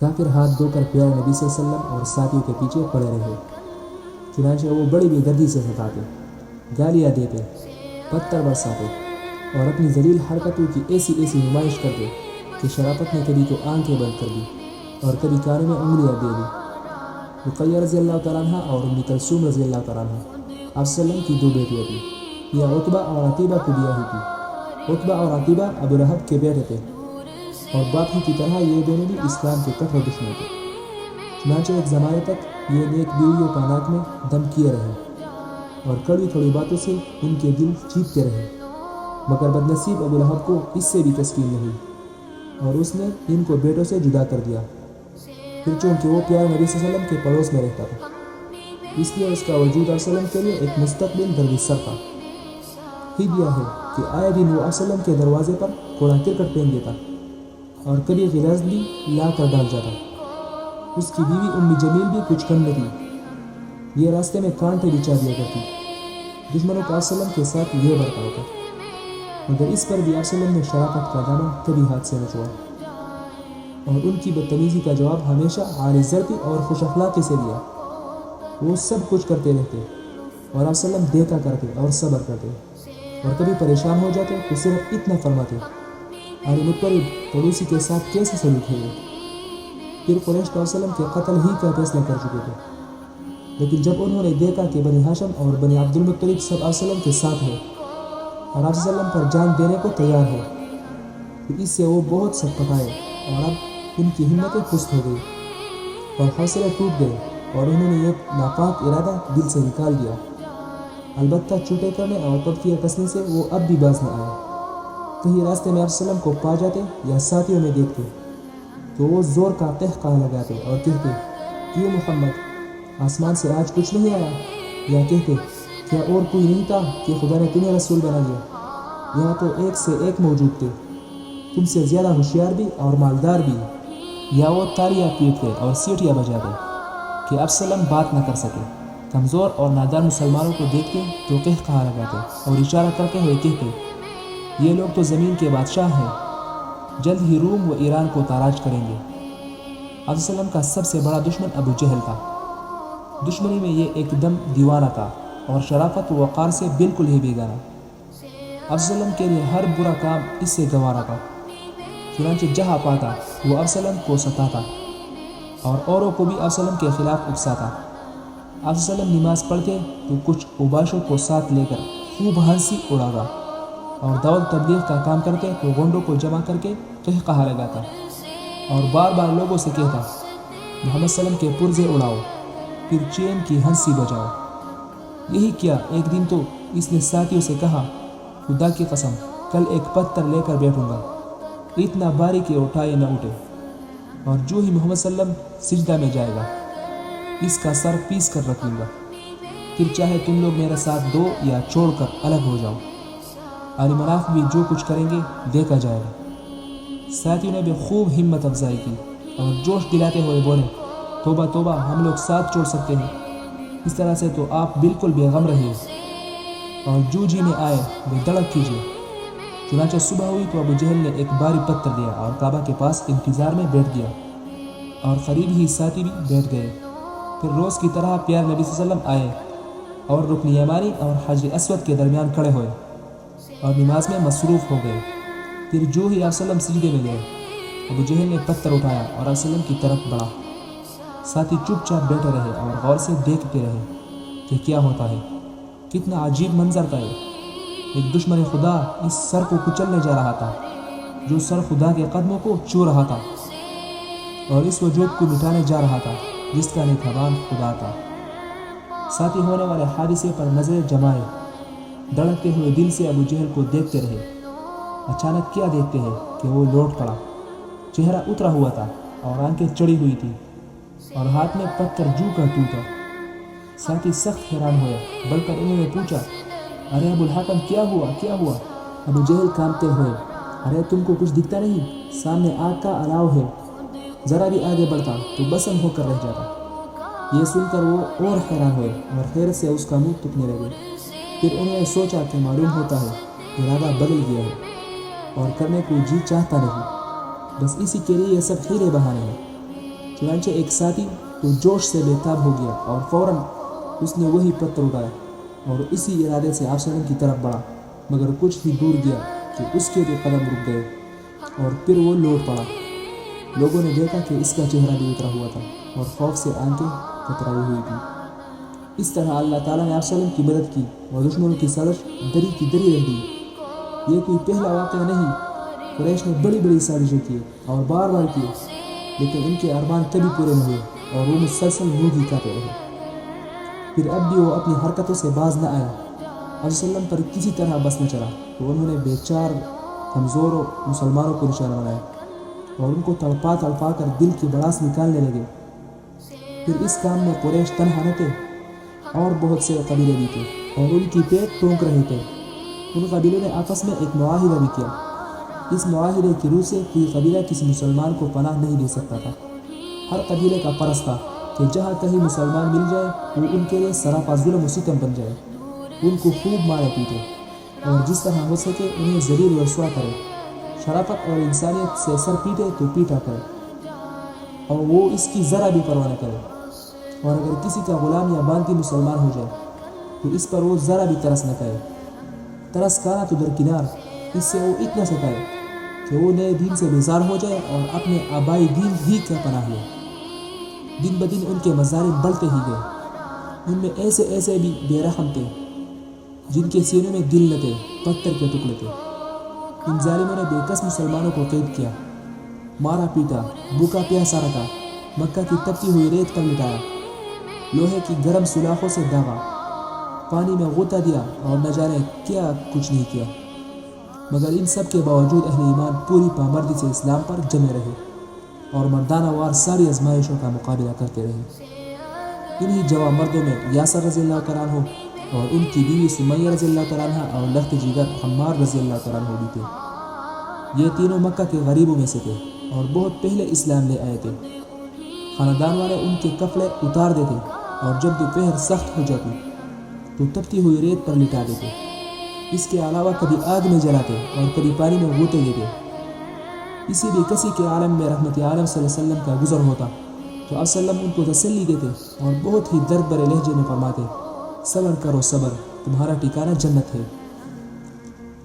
کافر ہاتھ دھو کر پیارے نبی صلی اللہ علیہ وسلم اور ساتھیوں کے پیچھے پڑے رہے۔ چنانچہ وہ بڑی بے دردی سے ستاتے، گالیاں دیتے، پتھر برساتے اور اپنی ذلیل حرکتوں کی ایسی نمائش کرتے کہ شرافت نے کبھی تو آنکھیں بند کر دی اور کبھی کانوں میں انگلیاں دے دی۔ رقیہ رضی اللہ تعالیٰ عنہ اور ام کلثوم رضی اللہ تعالیٰ عنہ آپ صلی اللہ علیہ وسلم کی دو بیٹیاں تھیں۔ یہ عتبہ اور عتیبہ کو بیاہی تھی۔ عتبہ اور عتیبہ ابو لہب کے بیٹے تھے اور باپ ہی کی طرح یہ دونوں بھی اسلام کے کٹر دشمن تھے۔ چنانچہ ایک زمانے تک یہ نیک بیویوں کا ناک میں دم کیے رہے اور کڑوی باتوں سے ان کے دل چیرتے رہے، مگر بدنصیب ابو لہب کو اس سے بھی تسکین نہیں اور اس نے ان کو بیٹوں سے جدا کر دیا۔ پھر چونکہ وہ پیارے نبی صلی اللہ علیہ وسلم کے پڑوس میں رہتا تھا، اس لیے اس کا وجود آپ صلی اللہ علیہ وسلم کے لیے ایک مستقبل گردش تھا۔ ہی دیا ہے کہ آئے دن وہ آپ صلی اللہ علیہ وسلم کے دروازے پر کوڑا کرکٹ پہن دیتا اور کبھی غلاظ بھی لا کر ڈال جاتا۔ اس کی بیوی ام جمیل بھی کچھ کم نہ تھی، یہ راستے میں کانٹے بچھا دیا کرتی۔ دشمنوں کا آپ صلی اللہ علیہ وسلم کے ساتھ یہ برتاؤ تھا، مگر اس پر بھی آپ صلی اللہ علیہ وسلم نے شرافت کا دامن کبھی ہاتھ سے نہ چھوڑا اور ان کی بدتمیزی کا جواب ہمیشہ عالی ضربی اور خوش اخلاقی سے دیا۔ وہ سب کچھ کرتے رہتے اور آپ صلی اللہ علیہ وسلم دیکھا کرتے اور صبر کرتے، اور کبھی پریشان ہو جاتے تو صرف اتنا فرماتے، علی مطلب پڑوسی کے ساتھ کیسے سلوک ہے یہ؟ پھر قریش تو آپ صلی اللہ علیہ وسلم کے قتل ہی کا فیصلہ کر چکے تھے، لیکن جب انہوں نے دیکھا کہ بنی ہاشم اور بنی عبد المطلب سب آپ صلی اللہ علیہ وسلم کے ساتھ ہیں اور آپ صلی اللہ علیہ وسلم پر جان دینے کو تیار ہے، تو اس سے وہ بہت سکپتائے اور اب ان کی ہمتیں پست ہو گئی اور حوصلے ٹوٹ گئے اور انہوں نے یہ ناپاک ارادہ دل سے نکال دیا۔ البتہ چوٹے کرنے اور تبتیہ کسنے سے وہ اب بھی باز نہ آئے۔ کہیں راستے میں آپ صلی اللہ علیہ وسلم کو پا جاتے یا ساتھیوں میں دیکھتے تو وہ زور کا قہقہہ لگاتے اور کہتے، کیوں محمد، آسمان سے آج کچھ نہیں آیا؟ یا کہتے، کیا اور کوئی نہیں تھا کہ خدا نے تمہیں رسول بنا لیا؟ یہاں تو ایک سے ایک موجود تھے، تم سے زیادہ ہوشیار بھی اور مالدار بھی۔ یا وہ تالیاں پیٹتے اور سیٹیاں بجاتے کہ آپ صلی اللہ علیہ وسلم بات نہ کر سکے۔ کمزور اور نادان مسلمانوں کو دیکھتے تو قہقہہ لگاتے اور اشارہ کرتے ہوئے کہتے، یہ لوگ تو زمین کے بادشاہ ہیں، جلد ہی روم و ایران کو تاراج کریں گے۔ آپ صلی اللہ علیہ وسلم کا سب سے بڑا دشمن ابو جہل تھا۔ دشمنی میں یہ ایک دم دیوانہ تھا اور شرافت و وقار سے بالکل ہی بیگانہ۔ آپ صلی اللہ علیہ وسلم کے لیے ہر برا کام اس سے گوارا تھا، چنانچہ جہاں پاتا وہ آپ صلی اللہ علیہ وسلم کو ستاتا اور اوروں کو بھی آپ صلی اللہ علیہ وسلم کے خلاف اکساتا۔ آپ صلی اللہ علیہ وسلم نماز پڑھتے تو کچھ اوباشوں کو ساتھ لے کر خوب ہنسی اڑاتا اور دعوت تبلیغ کا کام کرتے تو گونڈوں کو جمع کر کے قہقہہ لگاتا اور بار بار لوگوں سے کہتا، محمد صلی اللہ علیہ وسلم کے پرزے اڑاؤ، پھر چین کی ہنسی بجاؤ۔ یہی کیا ایک دن تو اس نے ساتھیوں سے کہا، خدا کی قسم کل ایک پتھر لے کر بیٹھوں گا، اتنا بھاری کہ اٹھائے نہ اٹھے، اور جو ہی محمد صلی اللہ علیہ وسلم سجدہ میں جائے گا اس کا سر پیس کر رکھ لوں گا، پھر چاہے تم لوگ میرا ساتھ دو یا چھوڑ کر الگ ہو جاؤ۔ آل مناف بھی جو کچھ کریں گے دیکھا جائے گا۔ ساتھیوں نے بھی خوب ہمت افزائی کی اور جوش دلاتے ہوئے بولے، توبہ توبہ، ہم لوگ ساتھ چھوڑ سکتے ہیں، اس طرح سے تو آپ بالکل بے غم رہے اور جو جی میں آئے وہ دڑک کیجیے۔ چنانچہ صبح ہوئی تو ابو جہل نے ایک بھاری پتھر دیا اور کعبہ کے پاس انتظار میں بیٹھ گیا اور قریب ہی ساتھی بھی بیٹھ گئے۔ پھر روز کی طرح پیارے نبی صلی اللہ علیہ وسلم آئے اور رکن یمانی اور حجر اسود کے درمیان کھڑے ہوئے اور نماز میں مصروف ہو گئے۔ پھر جو ہی آپ صلی اللہ علیہ وسلم سجدے میں گئے، ابو جہل نے پتھر اٹھایا اور آپ صلی اللہ علیہ وسلم کی طرف بڑھا۔ ساتھی چپ چاپ بیٹھے رہے اور غور سے دیکھتے رہے کہ کیا ہوتا ہے۔ کتنا عجیب منظر تھا یہ! ایک دشمن خدا اس سر کو کچلنے جا رہا تھا جو سر خدا کے قدموں کو چھو رہا تھا، اور اس وجود کو مٹانے جا رہا تھا جس کا نگہبان خدا تھا۔ ساتھی ہونے والے حادثے پر نظریں جمائے دھڑکتے ہوئے دل سے ابو جہل کو دیکھتے رہے۔ اچانک کیا دیکھتے ہیں کہ وہ لوٹ پڑا، چہرہ اترا ہوا تھا اور آنکھیں چڑھی ہوئی تھی اور ہاتھ میں پتھر جو کا تو تھا۔ ساتھی سخت حیران ہوئے، بڑھ کر انہوں نے پوچھا، ارے ابو الحکم کیا ہوا؟ ابو جہل کانپتے ہوئے، ارے تم کو کچھ دکھتا نہیں؟ سامنے آگ کا الاؤ ہے، ذرا بھی آگے بڑھتا تو بسم ہو کر رہ جاتا۔ یہ سن کر وہ اور حیران ہوئے اور حیرت سے اس کا منہ تکنے لگے۔ پھر انہوں نے سوچا کہ معلوم ہوتا ہے ارادہ بدل گیا ہے اور کرنے کو جی چاہتا نہیں، بس اسی کے لیے یہ سب ہیرے بہانے ہیں۔ چنانچہ ایک ساتھی تو جوش سے بےتاب ہو گیا اور فوراً اس نے وہی پتھر اٹھایا اور اسی ارادے سے آپ صلی اللہ علیہ وسلم کی طرف بڑھا، مگر کچھ ہی دور گیا کہ اس کے بھی قدم رک گئے اور پھر وہ لوٹ پڑا۔ لوگوں نے دیکھا کہ اس کا چہرہ بھی اترا ہوا تھا اور خوف سے آنکھیں کترائی ہوئی تھی۔ اس طرح اللہ تعالیٰ نے آپ صلی اللہ علیہ وسلم کی مدد کی اور دشمنوں کی سازش دری کی دری رہ گئی۔ یہ کوئی پہلا واقعہ نہیں، قریش نے بڑی بڑی سازشیں کی اور بار بار کی، لیکن ان کے ارمان کبھی پورے نہیں ہوئے اور وہ مسلسل یوں ہی کرتے رہے۔ پھر اب بھی وہ اپنی حرکتوں سے باز نہ آیا۔ آپ صلی اللہ علیہ وسلم پر کسی طرح بس نہ چلا تو انہوں نے بے چار کمزور مسلمانوں کو نشانہ بنایا اور ان کو تڑپا تڑپا کر دل کی بڑاس نکالنے لگے۔ پھر اس کام میں قریش تنہا نہ تھے، اور بہت سے قبیلے بھی تھے اور ان کی پیٹ ٹونک رہے تھے۔ ان قبیلوں نے آپس میں ایک معاہدہ بھی کیا۔ اس معاہدے کی روح سے کوئی قبیلہ کسی مسلمان کو پناہ نہیں دے سکتا تھا۔ ہر قبیلے کا فرض تھا کہ جہاں کہیں مسلمان مل جائے وہ ان کے لیے سراپا ظلم و ستم بن جائے، ان کو خوب مارے پیٹے اور جس طرح ہو سکے انہیں ذلیل و رسوا کرے، شرافت اور انسانیت سے سر پیٹے تو پیٹا کرے اور وہ اس کی ذرا بھی پرواہ نہ کرے، اور اگر کسی کا غلام یا باندھی مسلمان ہو جائے تو اس پر وہ ذرا بھی ترس نہ کرے۔ ترس کھانا تو درکنار، اس سے وہ اتنا ستائے کہ وہ نئے دین سے بیزار ہو جائے اور اپنے آبائی دین ہی کا پناہ لے۔ دن بدن ان کے مظالم بڑھتے ہی گئے۔ ان میں ایسے ایسے بھی بے رحم تھے جن کے سینوں میں دل نہ تھے، پتھر کے ٹکڑے تھے۔ ان ظالموں نے بے کس مسلمانوں کو قید کیا، مارا پیٹا، بھوکا پیاسا رکھا، مکہ کی تپتی ہوئی ریت پر لٹایا، لوہے کی گرم سلاخوں سے داغا، پانی میں غوطہ دیا اور نہ جانے کیا کچھ نہیں کیا، مگر ان سب کے باوجود اہل ایمان پوری پامردی سے اسلام پر جمے رہے اور مردانہ وار ساری آزمائشوں کا مقابلہ کرتے رہے۔ انہی جوان مردوں میں یاسر رضی اللہ تعالیٰ عنہ اور ان کی بیوی سمیہ رضی اللہ تعالیٰ عنہ اور لخت جگر عمار رضی اللہ تعالیٰ عنہ بھی تھے۔ یہ تینوں مکہ کے غریبوں میں سے تھے اور بہت پہلے اسلام لے آئے تھے۔ خاندان والے ان کے کپڑے اتار دیتے اور جب دوپہر سخت ہو جاتی تو تپتی ہوئی ریت پر لٹا دیتے۔ اس کے علاوہ کبھی آگ میں جلاتے اور کبھی پانی میں غوطے دیتے۔ کسی بھی کسی کے عالم میں رحمت عالم صلی اللہ علیہ وسلم کا گزر ہوتا تو آپ صلی اللہ علیہ وسلم ان کو تسلی دیتے اور بہت ہی درد بھرے لہجے میں فرماتے، صبر کرو صبر، تمہارا ٹھکانہ جنت ہے۔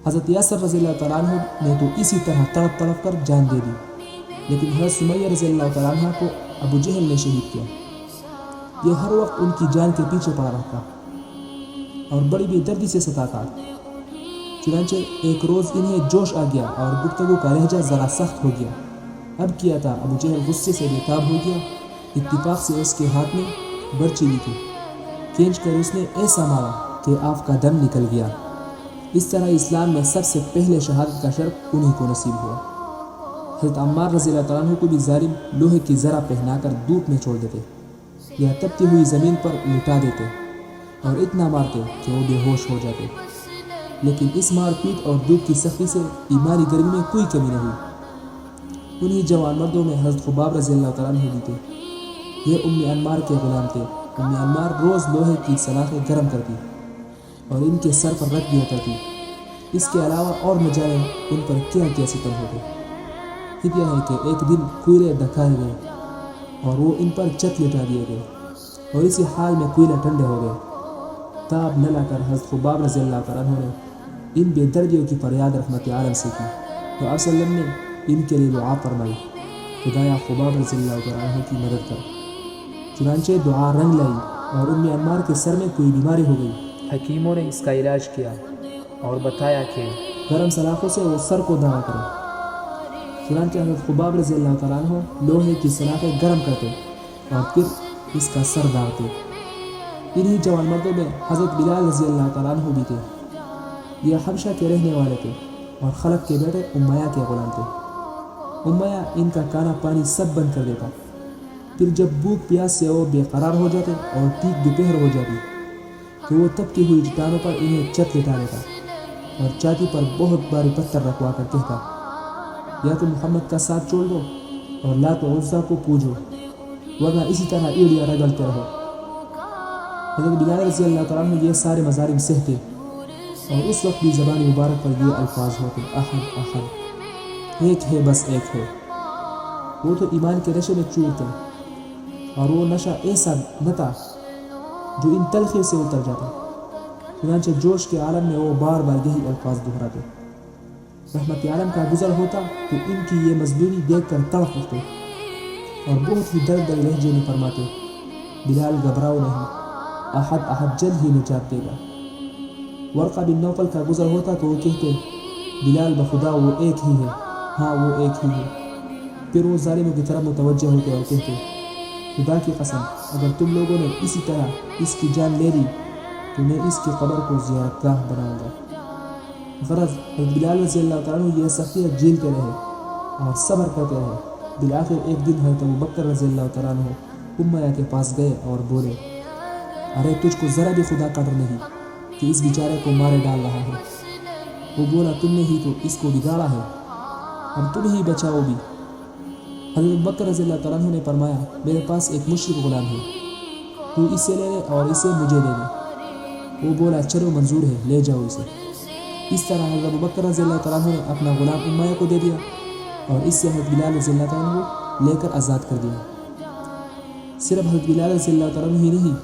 حضرت یاسر رضی اللہ تعالیٰ عنہ نے تو اسی طرح تڑپ تڑپ کر جان دے دی، لیکن حضرت سمیہ رضی اللہ تعالیٰ عنہ کو ابو جہل نے شہید کیا۔ یہ ہر وقت ان کی جان کے پیچھے پڑا رہتا اور بڑی بے دردی سے ستاتا۔ چنانچہ ایک روز انہیں جوش آ گیا اور گفتگو کا لہجہ ذرا سخت ہو گیا۔ اب کیا تھا، ابو جہل غصے سے بےتاب ہو گیا۔ اتفاق سے اس کے ہاتھ میں برچی لی تھی، کھینچ کر اس نے ایسا مارا کہ آپ کا دم نکل گیا۔ اس طرح اسلام میں سب سے پہلے شہادت کا شرف انہی کو نصیب ہوا۔ حضرت عمار رضی اللہ تعالیٰ عنہ کو بھی ظالم لوہے کی ذرا پہنا کر دھوپ میں چھوڑ دیتے یا تپتی ہوئی زمین پر لٹا دیتے اور اتنا مارتے کہ وہ بے ہوش ہو جاتے، لیکن اس مار پیٹ اور دھوپ کی سختی سے ایمانی گرمی میں کوئی کمی نہ ہوئی۔ انہی جوان مردوں میں حضرت خباب رضی اللہ تعالیٰ عنہ بھی تھے۔ یہ ام انمار کے غلام تھے۔ ام انمار روز لوہے کی سلاخیں گرم کرتی اور ان کے سر پر رکھ دیا کرتی۔ اس کے علاوہ اور نہ جانے ان پر کیا کیا ستم ہوتے۔ حکایت ہے کہ ایک دن کوئلے دکھائے گئے اور وہ ان پر چت لٹا دیے گئے اور اسی حال میں کوئلے ٹھنڈے ہو گئے۔ تاب نہ لا کر حضرت خباب رضی اللہ تعالیٰ عنہ نے ان بے دردیوں کی فریاد رحمت عالم سے کی تو آپ صلی اللہ علیہ وسلم نے ان کے لیے دعا فرمائی، خدایا خباب رضی اللہ تعالیٰ عنہ کی مدد کر۔ چنانچہ دعا رنگ لائی اور ام انمار کے سر میں کوئی بیماری ہو گئی۔ حکیموں نے اس کا علاج کیا اور بتایا کہ گرم سلاخوں سے وہ سر کو دھاوا کرے۔ چنانچہ حضرت خباب رضی اللہ تعالیٰ عنہ لوہے کی سلاخیں گرم کرتے اور پھر اس کا سر دھاوتے۔ انہی جوان مردوں میں حضرت بلال رضی اللہ تعالیٰ عنہ بھی تھے۔ یہ حبشہ کے رہنے والے تھے اور خلف کے بیٹے امیہ کے غلام تھے۔ امیہ ان کا کھانا پانی سب بند کر دیتا، پھر جب بھوک پیاس سے وہ بے قرار ہو جاتے اور ٹھیک دوپہر ہو جاتی تو وہ تپتی ہوئی چٹانوں پر انہیں چت لٹا دیتا اور چھاتی پر بہت بھاری پتھر رکھوا کر کہتا، یا تو محمد کا ساتھ چھوڑ دو اور لات و عزا کو پوجو، ورنہ اسی طرح ایڑیاں رگڑتے رہو۔ حضرت بلال رضی اللہ تعالیٰ عنہ یہ سارے مظالم سہتے اور اس وقت بھی زبان مبارک پر یہ الفاظ ہوتے، احد احد، ایک ہے بس ایک ہے۔ وہ تو ایمان کے نشے میں چور تھے اور وہ نشہ ایسا نہ تھا جو ان تلخی سے اتر جاتا. چنانچہ جوش کے عالم میں وہ بار بار یہی الفاظ دہراتے. رحمت عالم کا گزر ہوتا تو ان کی یہ مزدوری دیکھ کر تڑپ اٹھتے اور بہت ہی درد لہجے میں فرماتے: بلال گھبراؤ نہیں، احد احد جلد ہی نجات دے گا. ورقہ بن نوفل کا گزر ہوتا تو وہ کہتے: بلال بخدا وہ ایک ہی ہے، ہاں وہ ایک ہی ہے. پھر وہ ظالموں کی طرف متوجہ ہوتے اور کہتے: خدا کی قسم اگر تم لوگوں نے اسی طرح اس کی جان لے لی تو میں اس کی قبر کو زیارت گاہ بناؤں گا. غرض حضرت بلال رضی اللہ تعالیٰ عنہ یہ سختیاں جھیلتے رہے اور صبر کرتے رہے. بالآخر ایک دن حضرت ابوبکر رضی اللہ تعالیٰ عنہ امیہ کے پاس گئے اور بولے: ارے تجھ کو ذرا بھی خدا قدر نہیں کہ اس بیچارے کو مارے ڈال رہا ہے. وہ بولا: تم نے ہی تو اس کو بگاڑا ہے، اب تم ہی بچاؤ بھی. حضرت ابوبکر رضی اللہ تعالیٰ عنہ نے فرمایا: میرے پاس ایک مشرک غلام ہے، تو اسے لے لے اور اسے مجھے دے دے. وہ بولا: چلو منظور ہے، لے جاؤ اسے. اس طرح حضرت ابوبکر رضی اللہ تعالیٰ عنہ نے اپنا غلام امیہ کو دے دیا اور اس سے حضرت بلال رضی اللہ تعالیٰ عنہ لے کر آزاد کر دیا. صرف حضرت بلال رضی اللہ تعالیٰ عنہ ہی نہیں،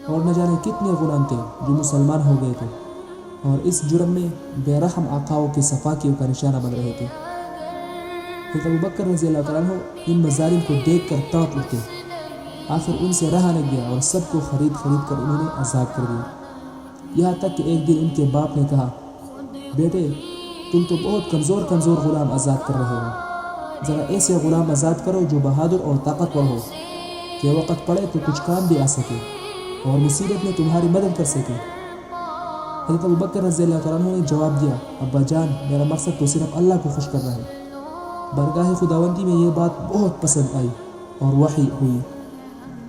اور نہ جانے کتنے غلام تھے جو مسلمان ہو گئے تھے اور اس جرم میں بے رحم آقاؤں کی صفاقیوں کا نشانہ بن رہے تھے. حضرت ابوبکر رضی اللہ تعالیٰ عنہ ان مظالم کو دیکھ کر تڑپ اٹھتے. آخر ان سے رہا نہ گیا اور سب کو خرید کر انہوں نے آزاد کر دیا. یہاں تک کہ ایک دن ان کے باپ نے کہا: بیٹے تم تو بہت کمزور غلام آزاد کر رہے ہو، ذرا ایسے غلام آزاد کرو جو بہادر اور طاقتور ہو کہ وقت پڑے تو کچھ کام بھی آ سکے اور مصیبت میں تمہاری مدد کر سکے. حضرت ابوبکر رضی اللہ تعالیٰ عنہ نے جواب دیا: ابا جان میرا مقصد تو صرف اللہ کو خوش کرنا ہے. بارگاہ خداوندی میں یہ بات بہت پسند آئی اور وحی ہوئی: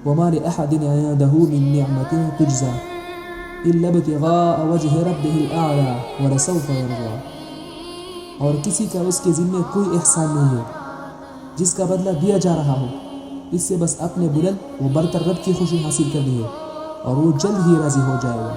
وما لأحد عنده من نعمة تجزى إلا ابتغاء وجه ربه الأعلى ولسوف يرضى. اور کسی کا اس کے ذمے کوئی احسان نہیں ہے جس کا بدلہ دیا جا رہا ہو، اس سے بس اپنے بلند و برتر رب کی خوشی حاصل کرنی ہے اور وہ جلد ہی راضی ہو جائے گا.